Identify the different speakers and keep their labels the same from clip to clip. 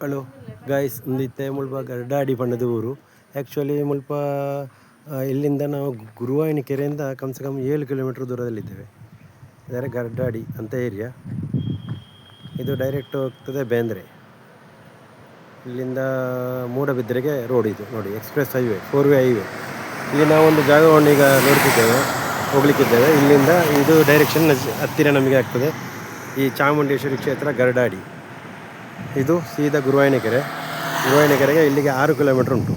Speaker 1: Hello guys, ಇಂದಿತ್ತೆ ಮುಲ್ಪ ಗರ್ಡಾಡಿ ಬಣ್ಣದ ಊರು. ಆ್ಯಕ್ಚುಲಿ ಮುಲ್ಪ ಇಲ್ಲಿಂದ ನಾವು ಗುರುವಾಯಿನ ಕೆರೆಯಿಂದ ಕಮ್ಸೆ ಕಮ್ 7 ಕಿಲೋಮೀಟ್ರ್ ದೂರದಲ್ಲಿದ್ದೇವೆ. ಅಂದರೆ ಗರ್ಡಾಡಿ ಅಂತ ಏರಿಯಾ. ಇದು ಡೈರೆಕ್ಟ್ ಹೋಗ್ತದೆ ಬೇಂದ್ರೆ. ಇಲ್ಲಿಂದ ಮೂಡಬಿದ್ರೆಗೆ ರೋಡ್ ಇದು ನೋಡಿ, ಎಕ್ಸ್ಪ್ರೆಸ್ ಹೈವೇ, 4 ವೇ ಹೈವೇ. ಇಲ್ಲಿ ನಾವೊಂದು ಜಾಗವನ್ನು ಈಗ ನೋಡ್ತಿದ್ದೇವೆ, ಹೋಗ್ಲಿಕ್ಕಿದ್ದೇವೆ. ಇಲ್ಲಿಂದ ಇದು ಡೈರೆಕ್ಷನ್ ಹತ್ತಿರ ನಮಗೆ ಆಗ್ತದೆ ಈ ಚಾಮುಂಡೇಶ್ವರಿ ಕ್ಷೇತ್ರ ಗರ್ಡಾಡಿ. ಇದು ಸೀದಾ ಗುರುವಾಯಿನಕೆರೆಗೆ ಇಲ್ಲಿಗೆ 6 ಕಿಲೋಮೀಟ್ರ್ ಉಂಟು.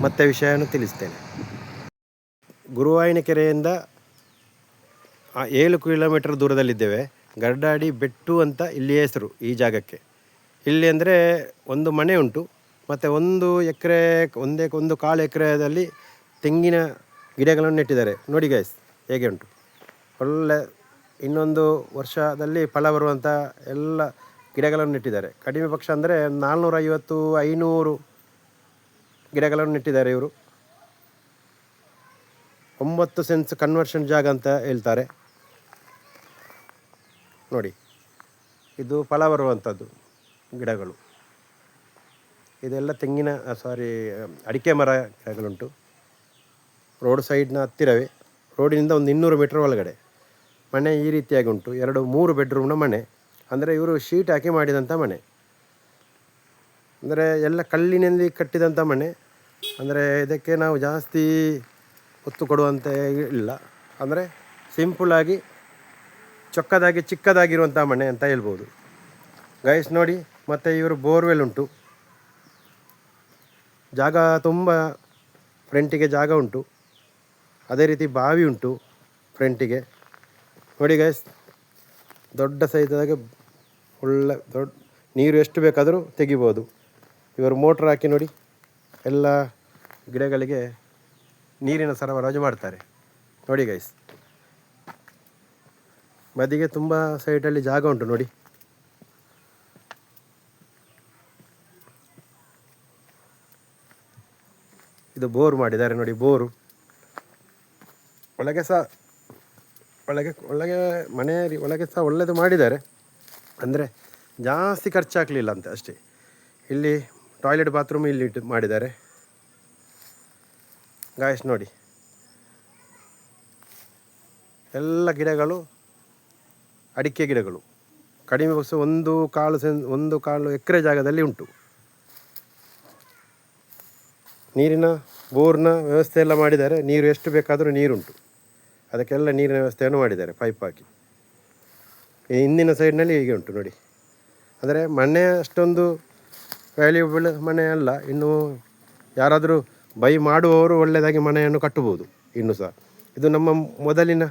Speaker 1: ಮತ್ತೆ ವಿಷಯವನ್ನು ತಿಳಿಸ್ತೇನೆ. ಗುರುವಾಯಿನಕೆರೆಯಿಂದ 7 ಕಿಲೋಮೀಟರ್ ದೂರದಲ್ಲಿದ್ದೇವೆ. ಗರ್ಡಾಡಿ ಬೆಟ್ಟು ಅಂತ ಇಲ್ಲಿ ಹೆಸರು ಈ ಜಾಗಕ್ಕೆ. ಇಲ್ಲಿ ಅಂದರೆ ಒಂದು ಮನೆ ಉಂಟು, ಮತ್ತು 1 ಎಕರೆ, 1 ಎಕರೆಯಲ್ಲಿ ತೆಂಗಿನ ಗಿಡಗಳನ್ನು ನೆಟ್ಟಿದ್ದಾರೆ. ನೋಡಿ ಗೈಸ್ ಹೇಗೆ ಉಂಟು, ಒಳ್ಳೆ ಇನ್ನೊಂದು ವರ್ಷದಲ್ಲಿ ಫಲ ಬರುವಂಥ ಎಲ್ಲ ಗಿಡಗಳನ್ನು ನೆಟ್ಟಿದ್ದಾರೆ. ಕಡಿಮೆ ಪಕ್ಷ ಅಂದರೆ 450-500 ಗಿಡಗಳನ್ನು ನೆಟ್ಟಿದ್ದಾರೆ ಇವರು. 9 ಸೆನ್ಸ್ ಕನ್ವರ್ಷನ್ ಜಾಗ ಅಂತ ಹೇಳ್ತಾರೆ. ನೋಡಿ, ಇದು ಫಲ ಬರುವಂಥದ್ದು ಗಿಡಗಳು. ಇದೆಲ್ಲ ಅಡಿಕೆ ಮರ ಗಿಡಗಳುಂಟು. ರೋಡ್ ಸೈಡ್ನ ಹತ್ತಿರವೇ, ರೋಡಿನಿಂದ ಒಂದು 200 ಮೀಟರ್ ಒಳಗಡೆ ಮನೆ ಈ ರೀತಿಯಾಗಿ ಉಂಟು. 2-3 ಬೆಡ್ರೂಮ್ನ ಮನೆ. ಅಂದರೆ ಇವರು ಶೀಟ್ ಹಾಕಿ ಮಾಡಿದಂಥ ಮನೆ, ಅಂದರೆ ಎಲ್ಲ ಕಲ್ಲಿನಲ್ಲಿ ಕಟ್ಟಿದಂಥ ಮನೆ. ಅಂದರೆ ಇದಕ್ಕೆ ನಾವು ಜಾಸ್ತಿ ಒತ್ತು ಕೊಡುವಂಥ ಇಲ್ಲ, ಅಂದರೆ ಸಿಂಪಲಾಗಿ ಚಿಕ್ಕದಾಗಿರುವಂಥ ಮನೆ ಅಂತ ಹೇಳ್ಬೋದು ಗೈಸ್. ನೋಡಿ, ಮತ್ತು ಇವರು ಬೋರ್ವೆಲ್ ಉಂಟು. ಜಾಗ ತುಂಬ ಫ್ರಂಟಿಗೆ ಜಾಗ ಉಂಟು. ಅದೇ ರೀತಿ ಬಾವಿ ಉಂಟು ಫ್ರಂಟಿಗೆ. ನೋಡಿ ಗೈಸ್, ದೊಡ್ಡ ಸೈಜಾಗಿ ಒಳ್ಳೆ ದೊಡ್ಡ ನೀರು ಎಷ್ಟು ಬೇಕಾದರೂ ತೆಗಿಬೋದು. ಇವರು ಮೋಟ್ರ್ ಹಾಕಿ ನೋಡಿ ಎಲ್ಲ ಗಿಡಗಳಿಗೆ ನೀರಿನ ಸರಬರಾಜು ಮಾಡ್ತಾರೆ. ನೋಡಿ ಗೈಸ್, ಬದಿಗೆ ತುಂಬ ಸೈಡಲ್ಲಿ ಜಾಗ ಉಂಟು ನೋಡಿ. ಇದು ಬೋರ್ ಮಾಡಿದ್ದಾರೆ ನೋಡಿ, ಬೋರು. ಒಳಗೆ ಮನೆ ಒಳಗೆ ಸಹ ಒಳ್ಳೆಯದು ಮಾಡಿದ್ದಾರೆ. ಅಂದರೆ ಜಾಸ್ತಿ ಖರ್ಚಾಗಲಿಲ್ಲ ಅಂತ ಅಷ್ಟೇ. ಇಲ್ಲಿ ಟಾಯ್ಲೆಟ್ ಬಾತ್ರೂಮ್ ಇಲ್ಲಿ ಮಾಡಿದ್ದಾರೆ ಗಾಯ್ಸ್. ನೋಡಿ, ಎಲ್ಲ ಗಿಡಗಳು ಅಡಿಕೆ ಗಿಡಗಳು. ಕಡಿಮೆ ಪಕ್ಷ 1 ಎಕರೆ ಜಾಗದಲ್ಲಿ ಉಂಟು. ನೀರಿನ ಬೋರ್ನ ವ್ಯವಸ್ಥೆ ಎಲ್ಲ ಮಾಡಿದ್ದಾರೆ. ನೀರು ಎಷ್ಟು ಬೇಕಾದರೂ ನೀರುಂಟು, ಅದಕ್ಕೆಲ್ಲ ನೀರಿನ ವ್ಯವಸ್ಥೆಯನ್ನು ಮಾಡಿದ್ದಾರೆ ಪೈಪ್ ಹಾಕಿ. ಹಿಂದಿನ ಸೈಡ್ನಲ್ಲಿ ಹೀಗೆ ಉಂಟು ನೋಡಿ. ಅಂದರೆ ಮನೆ ಅಷ್ಟೊಂದು ವ್ಯಾಲ್ಯೂಬಲ್ ಮನೆ ಅಲ್ಲ. ಇನ್ನು ಯಾರಾದರೂ ಬೈ ಮಾಡುವವರು ಒಳ್ಳೆಯದಾಗಿ ಮನೆಯನ್ನು ಕಟ್ಟಬಹುದು ಇನ್ನೂ ಸಹ. ಇದು ನಮ್ಮ ಮೊದಲಿನ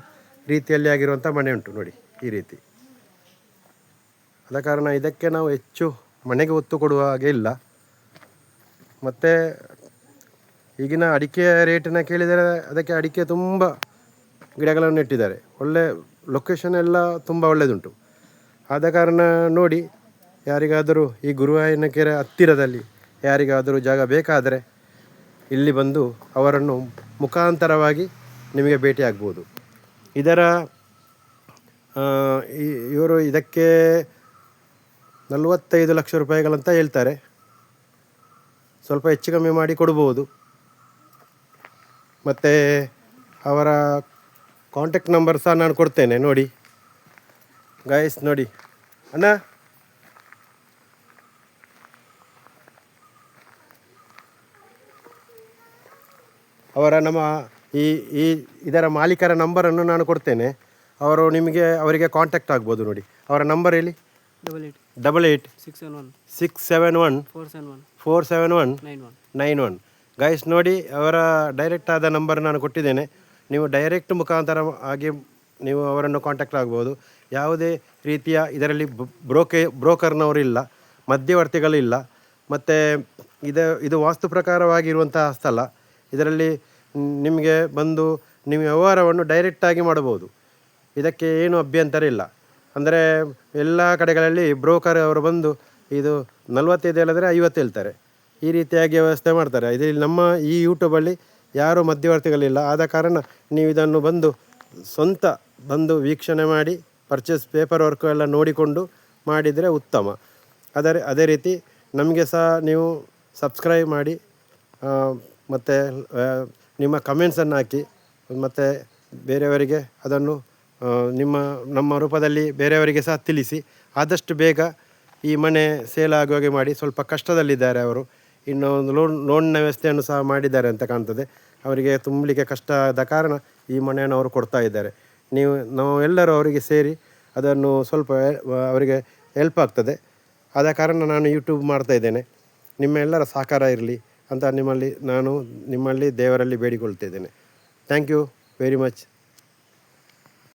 Speaker 1: ರೀತಿಯಲ್ಲಿ ಆಗಿರುವಂಥ ಮನೆ ಉಂಟು ನೋಡಿ ಈ ರೀತಿ. ಆದ ಕಾರಣ ಇದಕ್ಕೆ ನಾವು ಹೆಚ್ಚು ಮನೆಗೆ ಒತ್ತು ಕೊಡುವ ಹಾಗೆ ಇಲ್ಲ. ಮತ್ತು ಈಗಿನ ಅಡಿಕೆ ರೇಟನ್ನು ಕೇಳಿದರೆ ಅದಕ್ಕೆ ಅಡಿಕೆ ತುಂಬ ಗಿಡಗಳನ್ನು ನೆಟ್ಟಿದ್ದಾರೆ. ಒಳ್ಳೆ ಲೊಕೇಶನ್ ಎಲ್ಲ ತುಂಬ ಒಳ್ಳೆಯದುಂಟು. ಆದ ಕಾರಣ ನೋಡಿ, ಯಾರಿಗಾದರೂ ಈ ಗುರುವಾಯಿನಕೆರೆ ಹತ್ತಿರದಲ್ಲಿ ಯಾರಿಗಾದರೂ ಜಾಗ ಬೇಕಾದರೆ ಇಲ್ಲಿ ಬಂದು ಅವರನ್ನು ಮುಖಾಂತರವಾಗಿ ನಿಮಗೆ ಭೇಟಿ ಆಗ್ಬೋದು. ಇವರು ಇದಕ್ಕೆ 45 ಲಕ್ಷ ರೂಪಾಯಿಗಳಂತ ಹೇಳ್ತಾರೆ. ಸ್ವಲ್ಪ ಹೆಚ್ಚು ಕಮ್ಮಿ ಮಾಡಿ ಕೊಡ್ಬೋದು. ಮತ್ತು ಅವರ ಕಾಂಟ್ಯಾಕ್ಟ್ ನಂಬರ್ ಸಹ ನಾನು ಕೊಡ್ತೇನೆ ನೋಡಿ ಗಾಯ್ಸ್. ನೋಡಿ ಅಣ್ಣ, ನಮ್ಮ ಇದರ ಮಾಲೀಕರ ನಂಬರನ್ನು ನಾನು ಕೊಡ್ತೇನೆ. ಅವರಿಗೆ ಕಾಂಟ್ಯಾಕ್ಟ್ ಆಗ್ಬೋದು ನೋಡಿ. ಅವರ ನಂಬರ್ ಹೇಳಿ. 88 671 471 ಗಾಯ್ಸ್. ನೋಡಿ, ಅವರ ಡೈರೆಕ್ಟ್ ಆದ ನಂಬರ್ ನಾನು ಕೊಟ್ಟಿದ್ದೇನೆ. ನೀವು ಡೈರೆಕ್ಟ್ ಮುಖಾಂತರ ಆಗಿ ನೀವು ಅವರನ್ನು ಕಾಂಟ್ಯಾಕ್ಟ್ ಆಗ್ಬೋದು. ಯಾವುದೇ ರೀತಿಯ ಇದರಲ್ಲಿ ಬ್ರೋಕರ್ನವರಿಲ್ಲ, ಮಧ್ಯವರ್ತಿಗಳಿಲ್ಲ. ಮತ್ತು ಇದು ವಾಸ್ತು ಪ್ರಕಾರವಾಗಿರುವಂತಹ ಸ್ಥಳ. ಇದರಲ್ಲಿ ನಿಮಗೆ ಬಂದು ನೀವು ವ್ಯವಹಾರವನ್ನು ಡೈರೆಕ್ಟಾಗಿ ಮಾಡಬಹುದು. ಇದಕ್ಕೆ ಏನು ಅಭ್ಯಂತರ ಇಲ್ಲ. ಅಂದರೆ ಎಲ್ಲ ಕಡೆಗಳಲ್ಲಿ ಬ್ರೋಕರ್ ಅವರು ಬಂದು ಇದು 45 ಹೇಳಿದ್ರೆ 50 ಹೇಳ್ತಾರೆ. ಈ ರೀತಿಯಾಗಿ ವ್ಯವಸ್ಥೆ ಮಾಡ್ತಾರೆ. ಇದರಲ್ಲಿ ನಮ್ಮ ಈ ಯೂಟ್ಯೂಬಲ್ಲಿ ಯಾರೂ ಮಧ್ಯವರ್ತಿಗಳಿಲ್ಲ. ಆದ ಕಾರಣ ನೀವು ಇದನ್ನು ಸ್ವಂತ ಬಂದು ವೀಕ್ಷಣೆ ಮಾಡಿ ಪರ್ಚೇಸ್ ಪೇಪರ್ ವರ್ಕು ಎಲ್ಲ ನೋಡಿಕೊಂಡು ಮಾಡಿದರೆ ಉತ್ತಮ. ಅದೇ ರೀತಿ ನಮಗೆ ಸಹ ನೀವು ಸಬ್ಸ್ಕ್ರೈಬ್ ಮಾಡಿ ಮತ್ತು ನಿಮ್ಮ ಕಮೆಂಟ್ಸನ್ನು ಹಾಕಿ ಮತ್ತು ಬೇರೆಯವರಿಗೆ ಅದನ್ನು ನಮ್ಮ ರೂಪದಲ್ಲಿ ಬೇರೆಯವರಿಗೆ ಸಹ ತಿಳಿಸಿ. ಆದಷ್ಟು ಬೇಗ ಈ ಮನೆ ಸೇಲ್ ಆಗುವ ಹಾಗೆ ಮಾಡಿ. ಸ್ವಲ್ಪ ಕಷ್ಟದಲ್ಲಿದ್ದಾರೆ ಅವರು. ಇನ್ನು ಒಂದು ಲೋನ್ನ ವ್ಯವಸ್ಥೆಯನ್ನು ಸಹ ಮಾಡಿದ್ದಾರೆ ಅಂತ ಕಾಣ್ತದೆ. ಅವರಿಗೆ ತುಂಬಲಿಕ್ಕೆ ಕಷ್ಟ ಆದ ಕಾರಣ ಈ ಮನೆಯನ್ನು ಅವರು ಕೊಡ್ತಾ ಇದ್ದಾರೆ. ನಾವು ಎಲ್ಲರೂ ಅವರಿಗೆ ಸೇರಿ ಅದನ್ನು ಸ್ವಲ್ಪ ಅವರಿಗೆ ಹೆಲ್ಪ್ ಆಗ್ತದೆ. ಆದ ಕಾರಣ ನಾನು ಯೂಟ್ಯೂಬ್ ಮಾಡ್ತಾಯಿದ್ದೇನೆ. ನಿಮ್ಮ ಎಲ್ಲರ ಸಹಕಾರ ಇರಲಿ ಅಂತ ನಿಮ್ಮಲ್ಲಿ ದೇವರಲ್ಲಿ ಬೇಡಿಕೊಳ್ತಿದ್ದೇನೆ. Thank you very much.